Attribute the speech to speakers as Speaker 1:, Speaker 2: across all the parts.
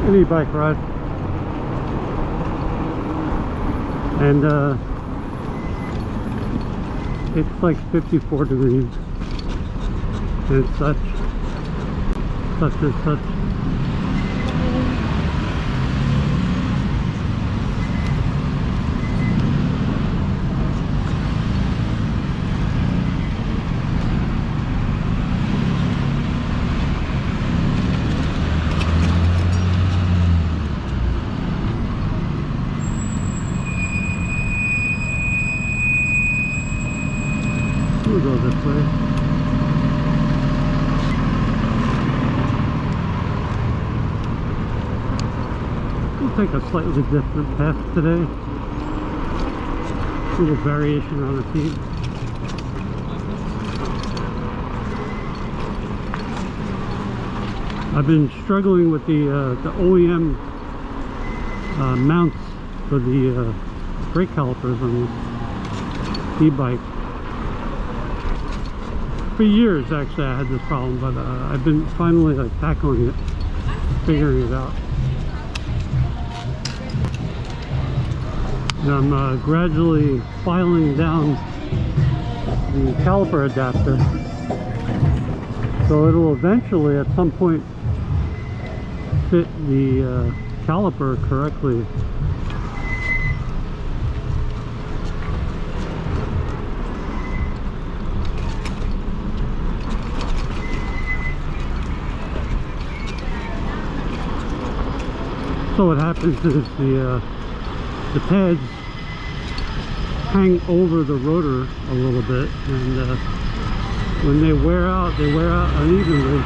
Speaker 1: an e-bike ride. And it's like 54 degrees and such and such. We'll go this way. We'll take a slightly different path today. A little variation on the theme. I've been struggling with the OEM mounts for the brake calipers on this e-bike. For years, actually, I had this problem, but I've been finally like tackling it, figuring it out. And I'm gradually filing down the caliper adapter, so it'll eventually, at some point, fit the caliper correctly. So what happens is the pads hang over the rotor a little bit, and when they wear out unevenly,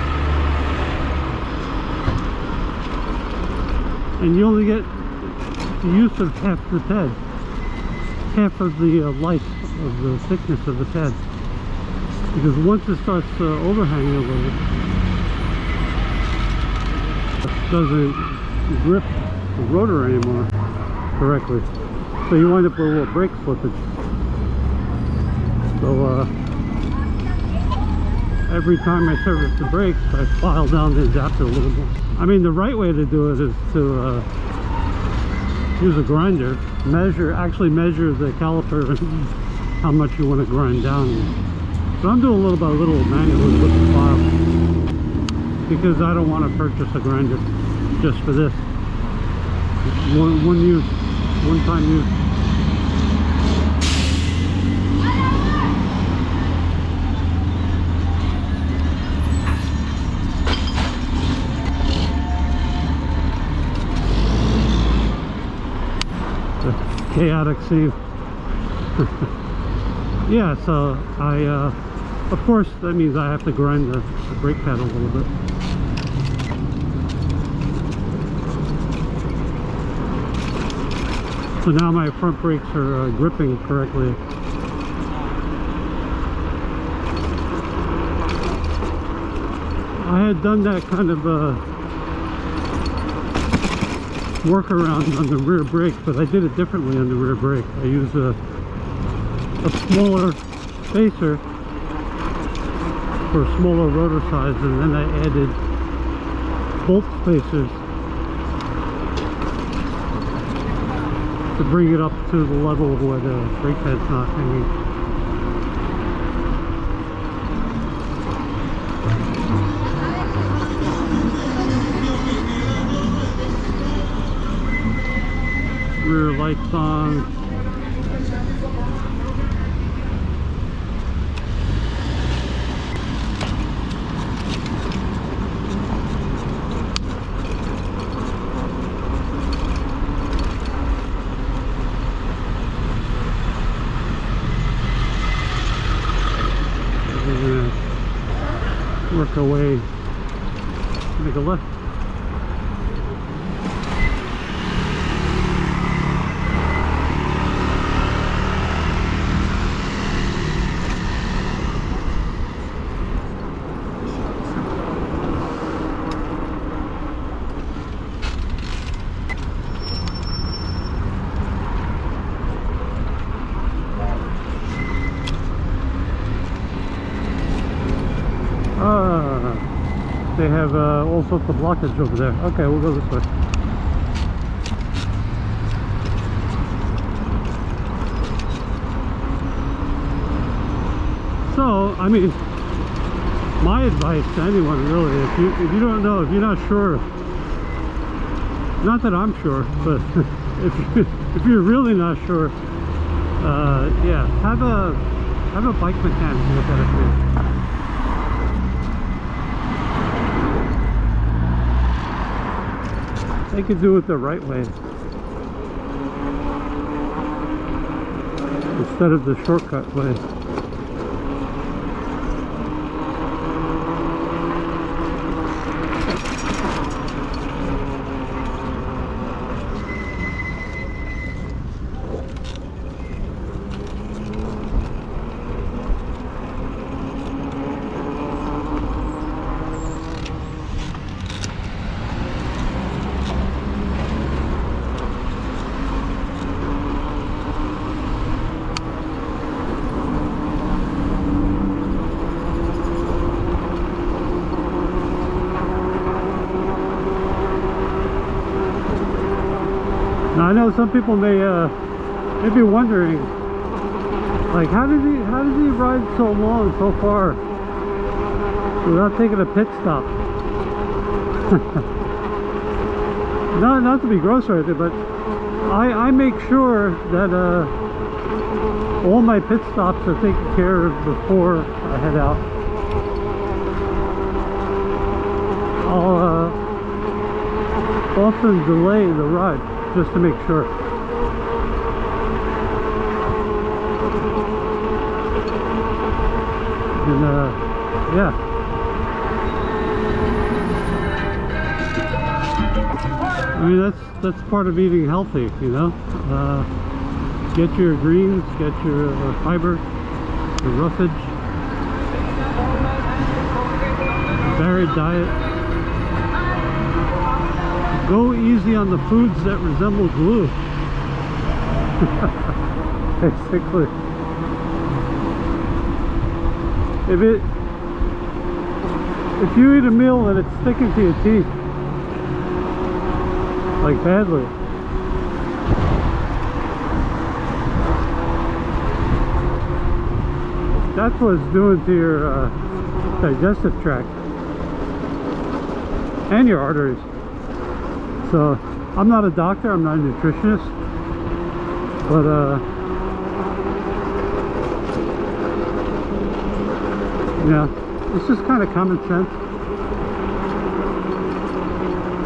Speaker 1: and you only get the use of half the pad, half of the life of the thickness of the pad, because once it starts overhanging a little, it doesn't grip the rotor anymore correctly, so you wind up with a little brake slippage. So every time I service the brakes, I file down the adapter a little more. I mean, the right way to do it is to use a grinder, actually measure the caliper and how much you want to grind down. So I'm doing a little by little manually with the file, because I don't want to purchase a grinder just for this. One use, one time use. The chaotic scene. Yeah, so of course that means I have to grind the brake pad a little bit. So now my front brakes are gripping correctly. I had done that kind of workaround on the rear brake, but I did it differently on the rear brake. I used a smaller spacer for a smaller rotor size, and then I added bolt spacers to bring it up to the level where the brake pad's not hanging. Rear lights on. Work our way, make a left. They have all sorts of blockage over there. Okay, we'll go this way. So, I mean, my advice to anyone really, if you don't know, if you're not sure, not that I'm sure, but if you're really not sure, yeah, have a bike mechanic look at it for you. They can do it the right way instead of the shortcut way. Now, I know some people may be wondering, like, how does he ride so long, so far, without taking a pit stop? Not to be gross or anything, but I make sure that all my pit stops are taken care of before I head out. I'll often delay the ride just to make sure. And yeah. I mean, that's part of eating healthy, you know. Get your greens, get your fiber, your roughage, varied diet. Go easy on the foods that resemble glue. Basically. If you eat a meal and it's sticking to your teeth, like badly, that's what it's doing to your digestive tract and your arteries. So, I'm not a doctor, I'm not a nutritionist, but yeah, it's just kind of common sense.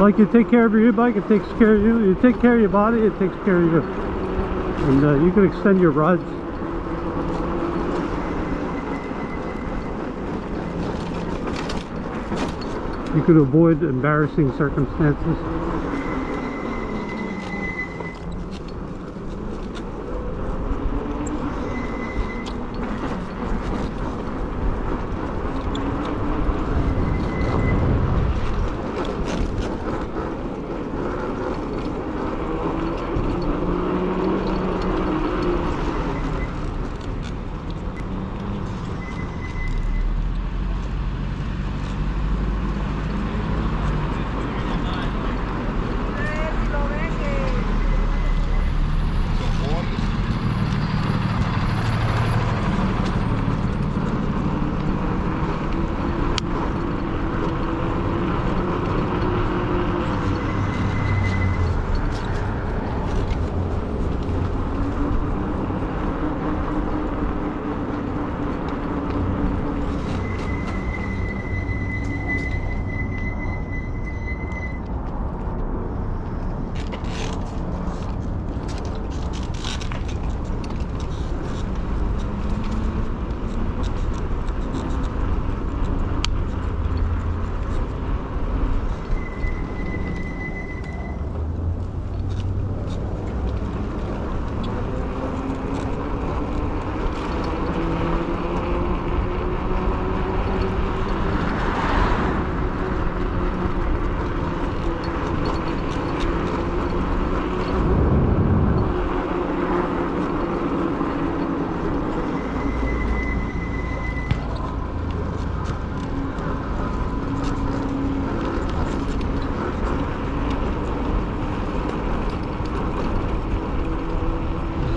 Speaker 1: Like you take care of your e-bike, it takes care of you. You take care of your body, it takes care of you. And you can extend your rides. You could avoid embarrassing circumstances.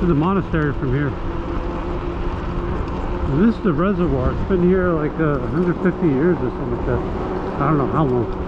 Speaker 1: To the monastery from here. And this is the reservoir. It's been here like 150 years or something like that. I don't know how long.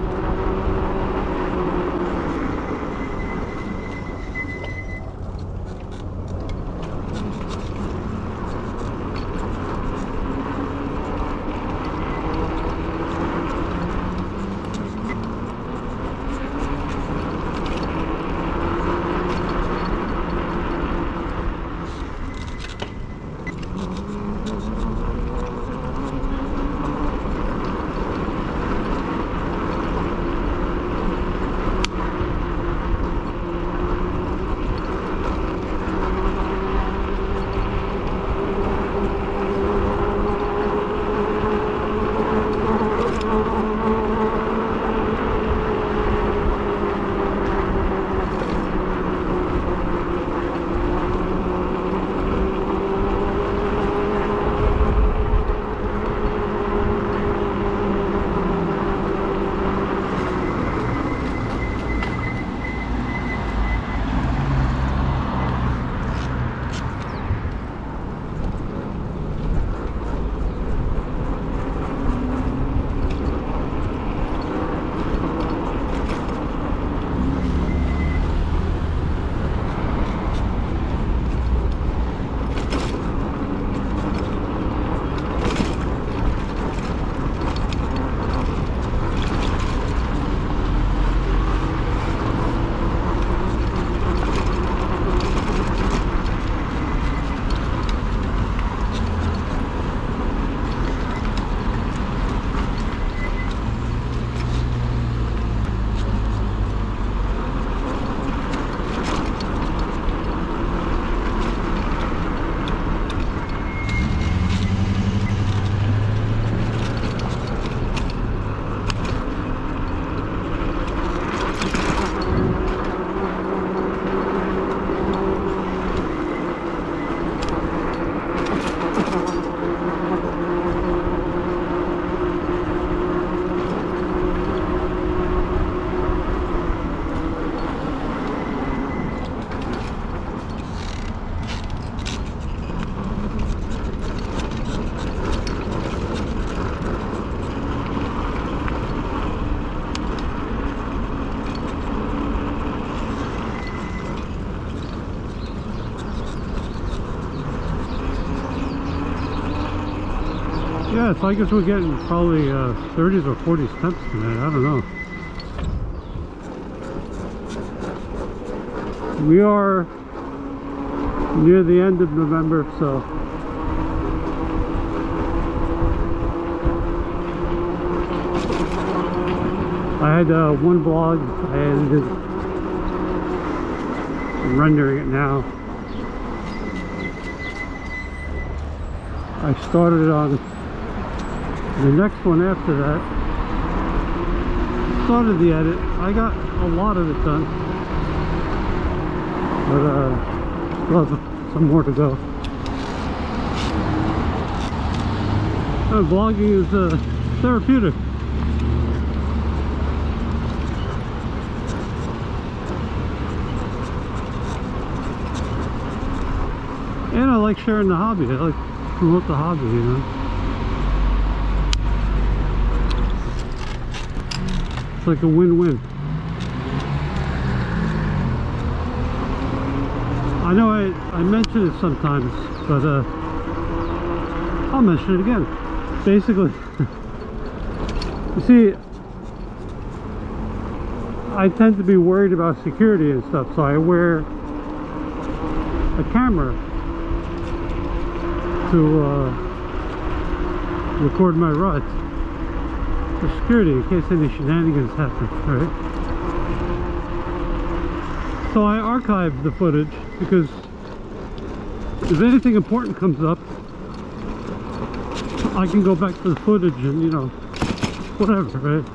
Speaker 1: Yeah, so I guess we're getting probably 30s or 40s temps tonight. I don't know. We are near the end of November, so I had one blog. I edited. I'm rendering it now. I started on the next one after that. Started the edit. I got a lot of it done, but still have some more to go. Vlogging is therapeutic. And I like sharing the hobby. I like to promote the hobby, you know. It's like a win-win. I know I mention it sometimes, but I'll mention it again. Basically, you see, I tend to be worried about security and stuff, so I wear a camera to record my rides for security in case any shenanigans happen, right? So I archive the footage because if anything important comes up, I can go back to the footage and, you know, whatever, right?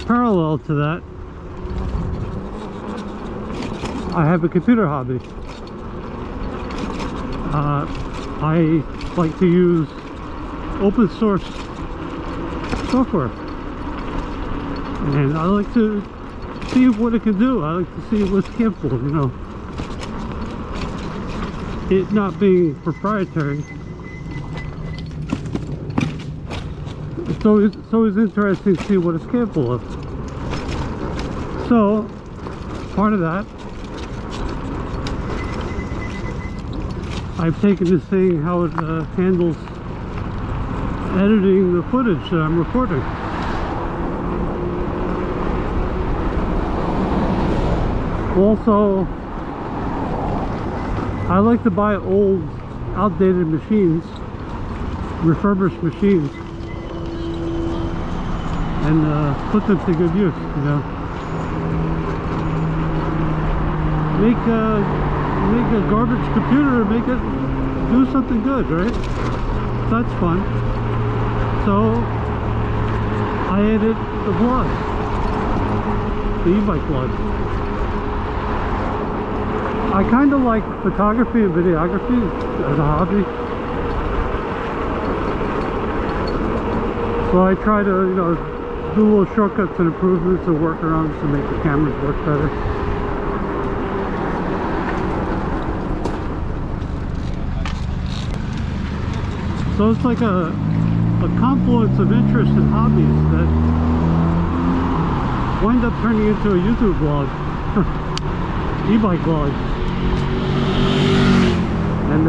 Speaker 1: parallel to that, I have a computer hobby. I like to use open source software, and I like to see what it can do. I like to see what's capable, you know. It not being proprietary, it's always interesting to see what it's capable of. So part of that, I've taken to seeing how it handles editing the footage that I'm recording. Also, I like to buy old, outdated machines, refurbished machines, and put them to good use, you know. Make a garbage computer and make it do something good, right? That's fun. So I edit the vlogs, the e-bike vlogs. I kind of like photography and videography as a hobby, so I try to, you know, do little shortcuts and improvements and workarounds to make the cameras work better. So it's like a confluence of interests and hobbies that wind up turning into a YouTube vlog, e-bike vlog. And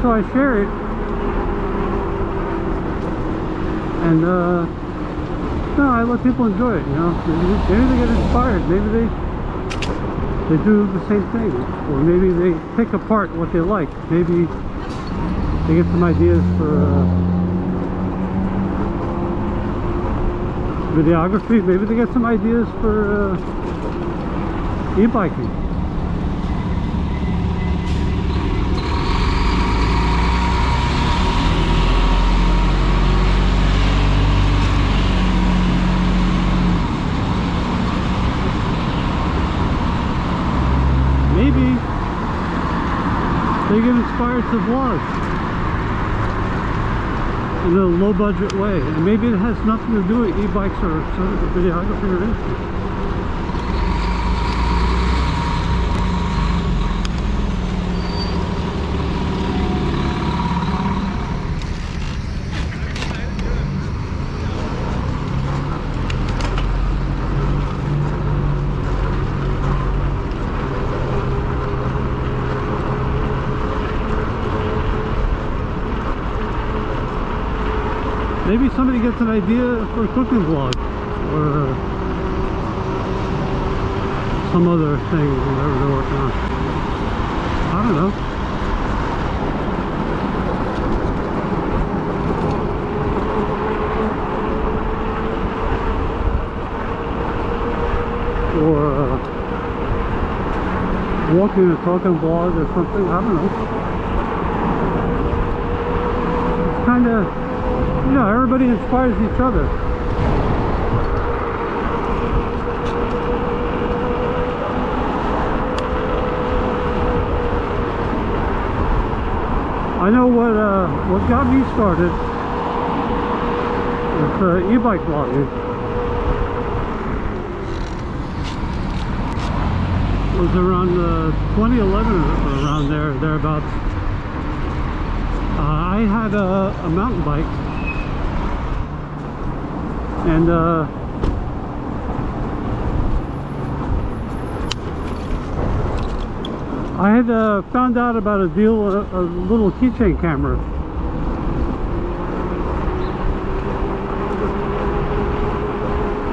Speaker 1: so I share it, and no, I let people enjoy it, you know. Maybe they get inspired, maybe they do the same thing, or maybe they pick apart what they like. Maybe they get some ideas for videography. Maybe they get some ideas for e-biking. Maybe they get inspired to vlog in a low budget way, and maybe it has nothing to do with e-bikes or videography or anything. Maybe somebody gets an idea for a cooking vlog, or some other thing whatever they're working on. I don't know. Or walking and talking vlog or something. I don't know. It's kind of, you know, everybody inspires each other. I know what got me started with e-bike vlogging was around 2011 or around thereabouts. I had a mountain bike, and I had found out about a deal, a little keychain camera.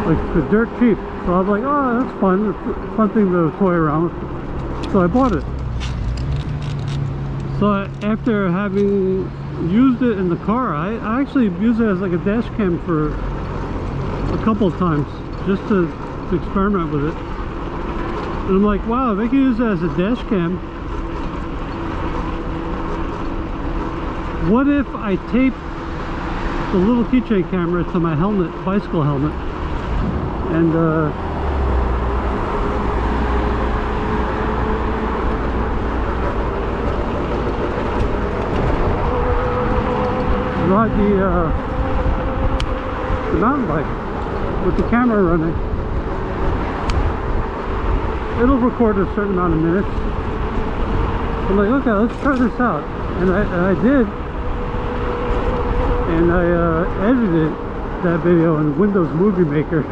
Speaker 1: Like for dirt cheap. So I was like, oh, that's fun. It's a fun thing to toy around with. So I bought it. So after having used it in the car, I actually used it as like a dash cam for a couple of times, just to experiment with it. And I'm like, wow, they can use it as a dash cam. What if I tape the little keychain camera to my helmet, bicycle helmet, and ride the mountain bike with the camera running. It'll record a certain amount of minutes. I'm like, okay, let's try this out, and I did, and I edited that video in Windows Movie Maker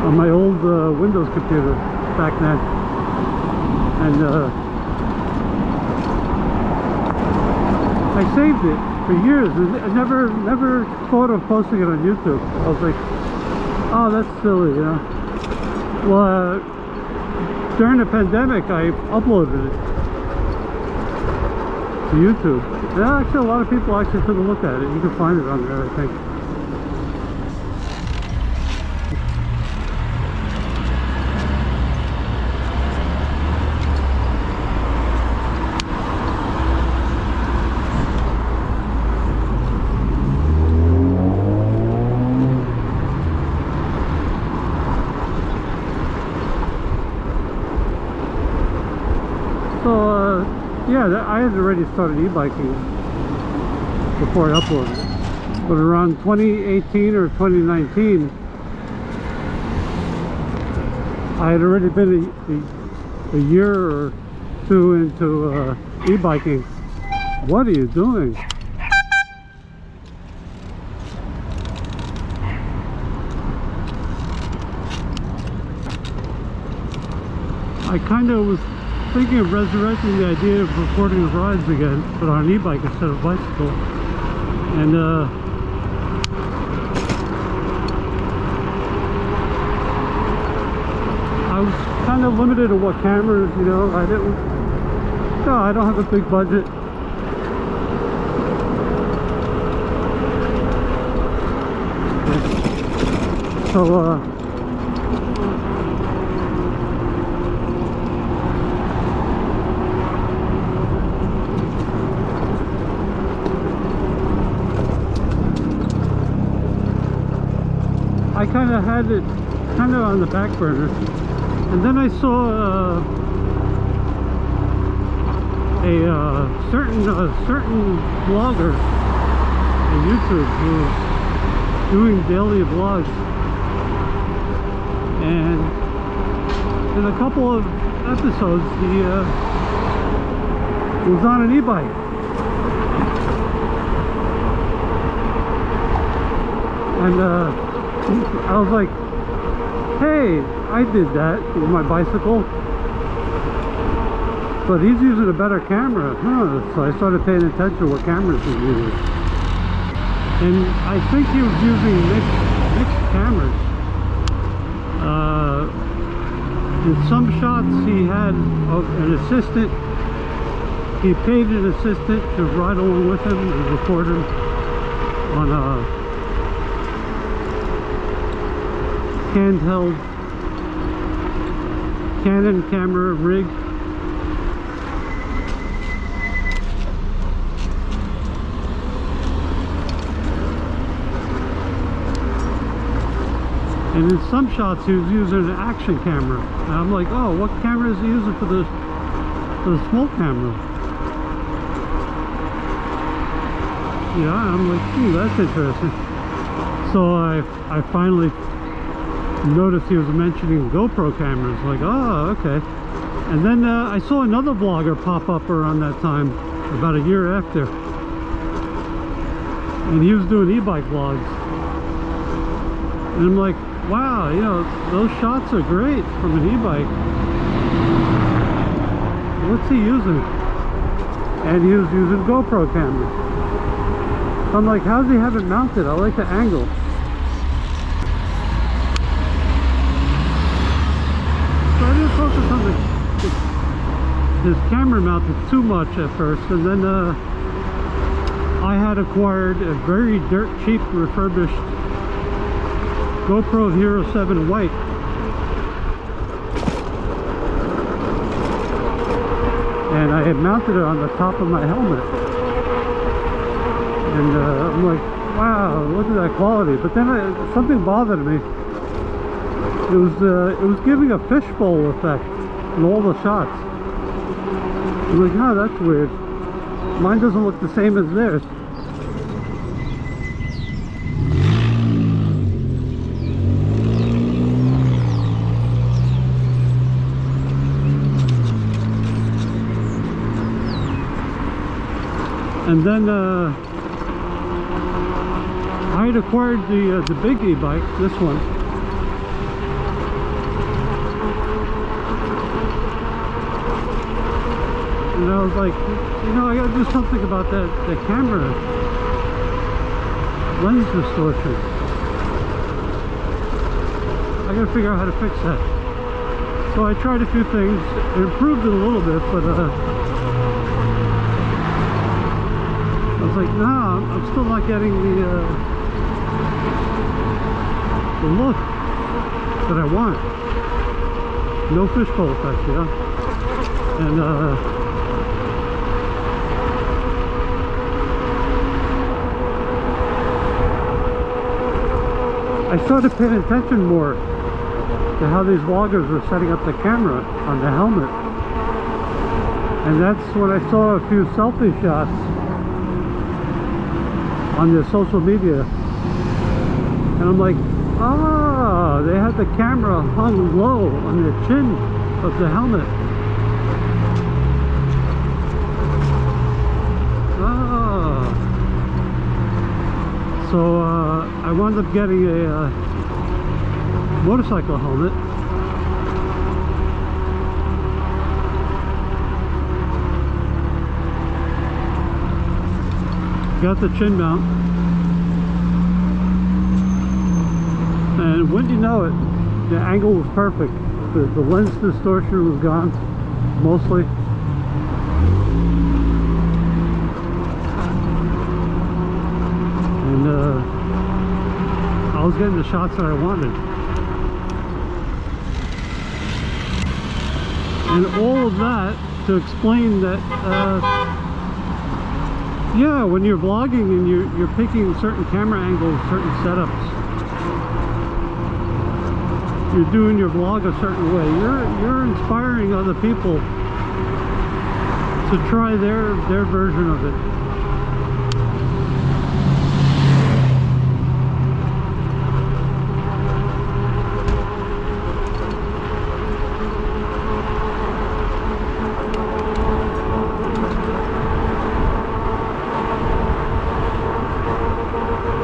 Speaker 1: on my old Windows computer back then, and I saved it for years. I never thought of posting it on YouTube. I was like, oh, that's silly, you know. Well, during the pandemic, I uploaded it to YouTube. Yeah, actually, a lot of people actually took a look at it. You can find it on there, I think. Yeah, I had already started e-biking before I uploaded it. But around 2018 or 2019, I had already been a year or two into e-biking. What are you doing? I kind of was thinking of resurrecting the idea of recording rides again, but on an e-bike instead of bicycle. And I was kind of limited to what cameras, you know. I don't have a big budget. So I kind of had it kind of on the back burner, and then I saw a certain vlogger on YouTube who was doing daily vlogs, and in a couple of episodes he was on an e-bike. And I was like, hey, I did that with my bicycle, but he's using a better camera. So I started paying attention to what cameras he's using, and I think he was using mixed cameras. In some shots he had an assistant. He paid an assistant to ride along with him and record him on a handheld Canon camera rig. And in some shots he was using an action camera. And I'm like, oh, what camera is he using for the small camera? Yeah, I'm like, that's interesting. So I finally noticed he was mentioning GoPro cameras. Like, oh, okay. And then I saw another vlogger pop up around that time, about a year after, and he was doing e-bike vlogs. And I'm like, wow, you know, those shots are great from an e-bike. What's he using? And he was using GoPro cameras. I'm like, how does he have it mounted? I like the angle. Focus on his camera mounted too much at first, and then I had acquired a very dirt cheap refurbished GoPro Hero 7 White, and I had mounted it on the top of my helmet. And I'm like, wow, look at that quality. But then something bothered me. It was giving a fishbowl effect in all the shots. I'm like, oh, that's weird. Mine doesn't look the same as theirs. And then I had acquired the big e-bike, this one. And I was like, you know, I gotta do something about the camera lens distortion. I gotta figure out how to fix that. So I tried a few things. It improved it a little bit, but I was like, nah, I'm still not getting the look that I want. No fishbowl effect, yeah. And I started paying attention more to how these vloggers were setting up the camera on the helmet. And that's when I saw a few selfie shots on their social media. And I'm like, ah, they had the camera hung low on the chin of the helmet. So I wound up getting a motorcycle helmet. Got the chin mount. And wouldn't you know it, the angle was perfect. The lens distortion was gone, mostly. I was getting the shots that I wanted. And all of that to explain that, yeah, when you're vlogging and you're picking certain camera angles, certain setups, you're doing your vlog a certain way, you're inspiring other people to try their version of it.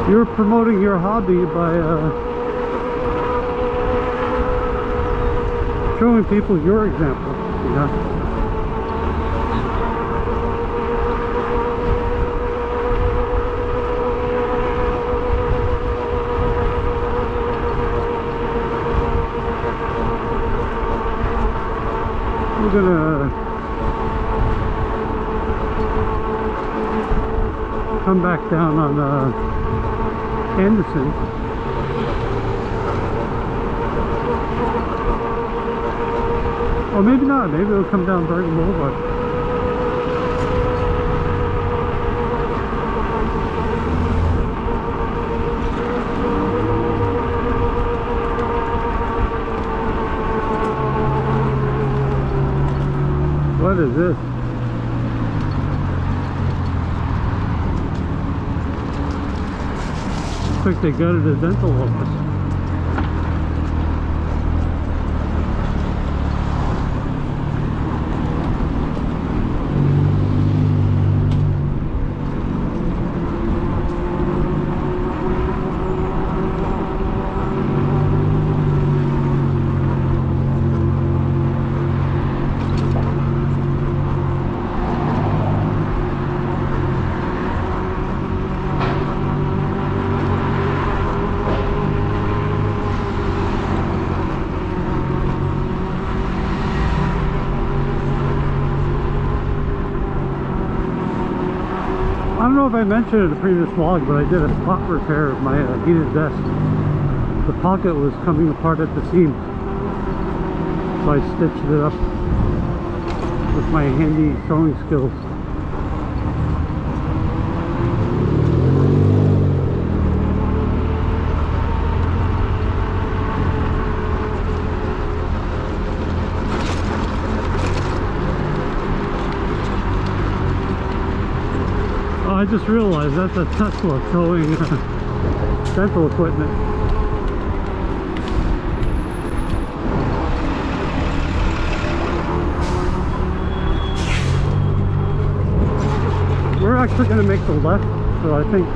Speaker 1: You're promoting your hobby by showing people your example, you know? We're gonna come back down on Anderson. Or maybe not, maybe it'll come down Bergen Boulevard. What is this? Looks like they gutted a dental office. I don't know if I mentioned it in the previous vlog, but I did a spot repair of my heated desk. The pocket was coming apart at the seams, so I stitched it up with my handy sewing skills. just realized that's a Tesla towing dental equipment. We're actually going to make the left, so I think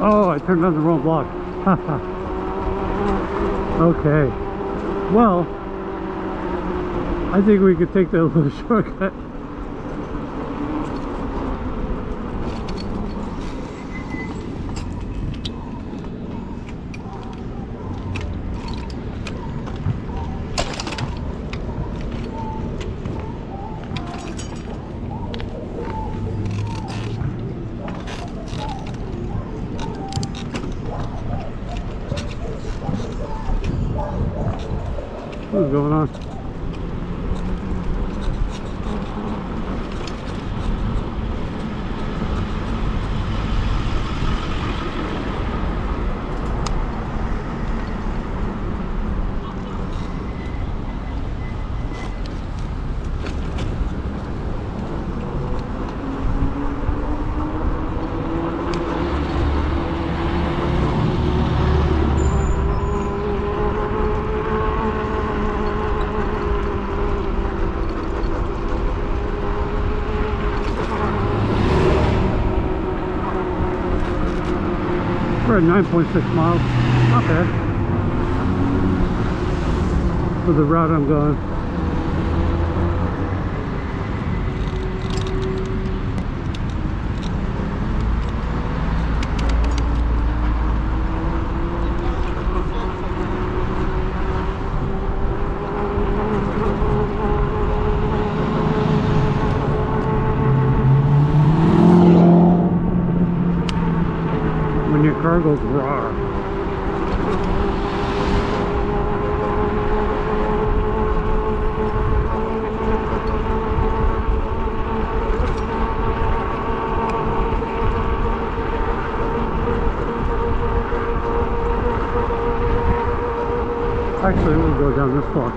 Speaker 1: oh, I turned on the wrong block. Okay. Well, I think we could take that little shortcut. What's going on? We're at 9.6 miles. Not bad for the route I'm going. When your car goes raw. Actually, we'll go down this block.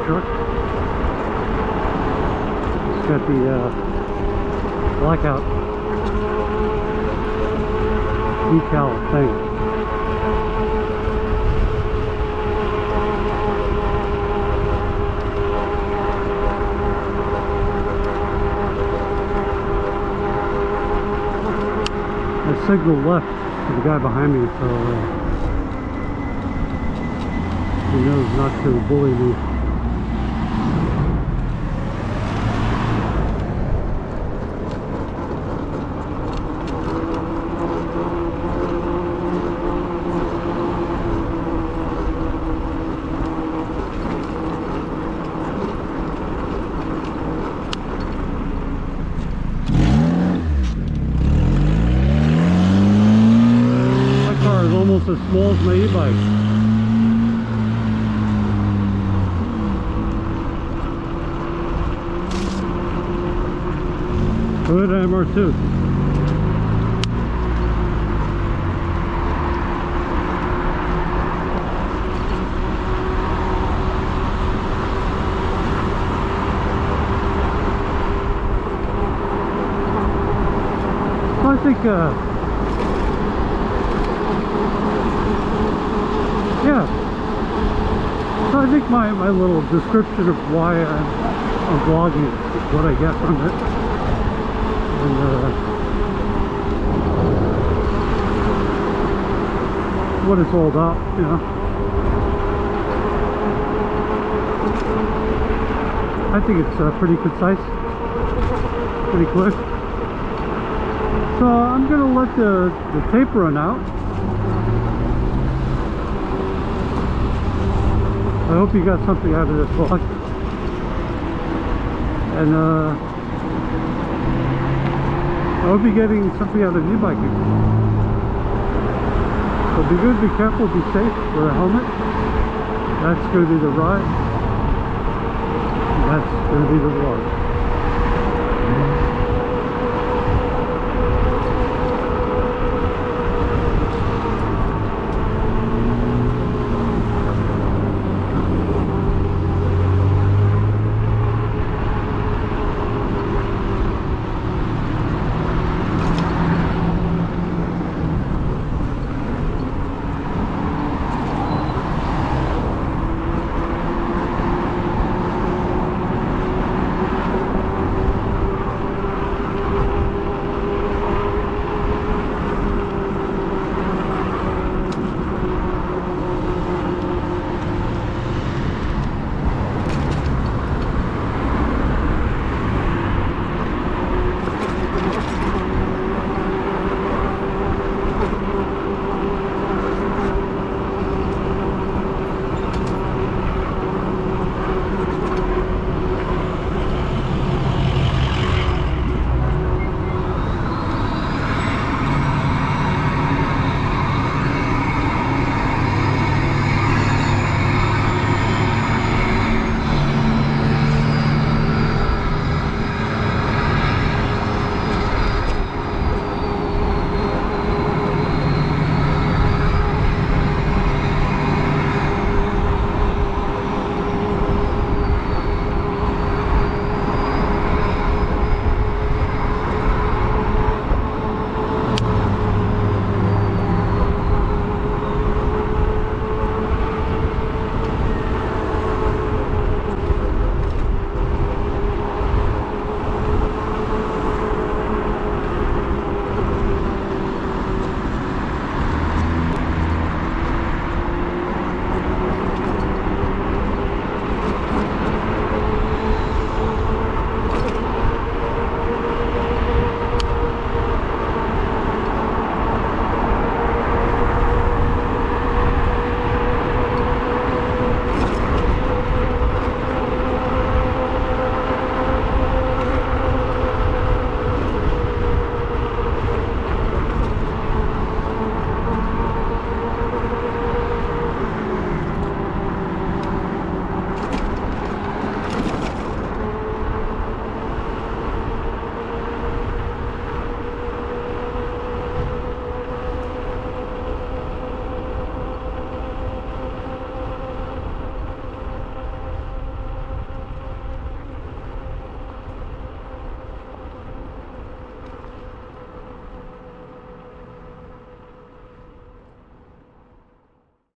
Speaker 1: Truck. It's got the blackout decal thing. I signaled left to the guy behind me, so he knows not to bully me. almost as small as my e-bike. Good MR2. I think, yeah. So I think my little description of why I'm vlogging, what I get from it, and what it's all about, you know. I think it's pretty concise, pretty quick. So I'm gonna let the tape run out. I hope you got something out of this vlog, and I hope you're getting something out of e-biking. So be good, be careful, be safe, wear a helmet. That's gonna be the ride. That's gonna be the vlog.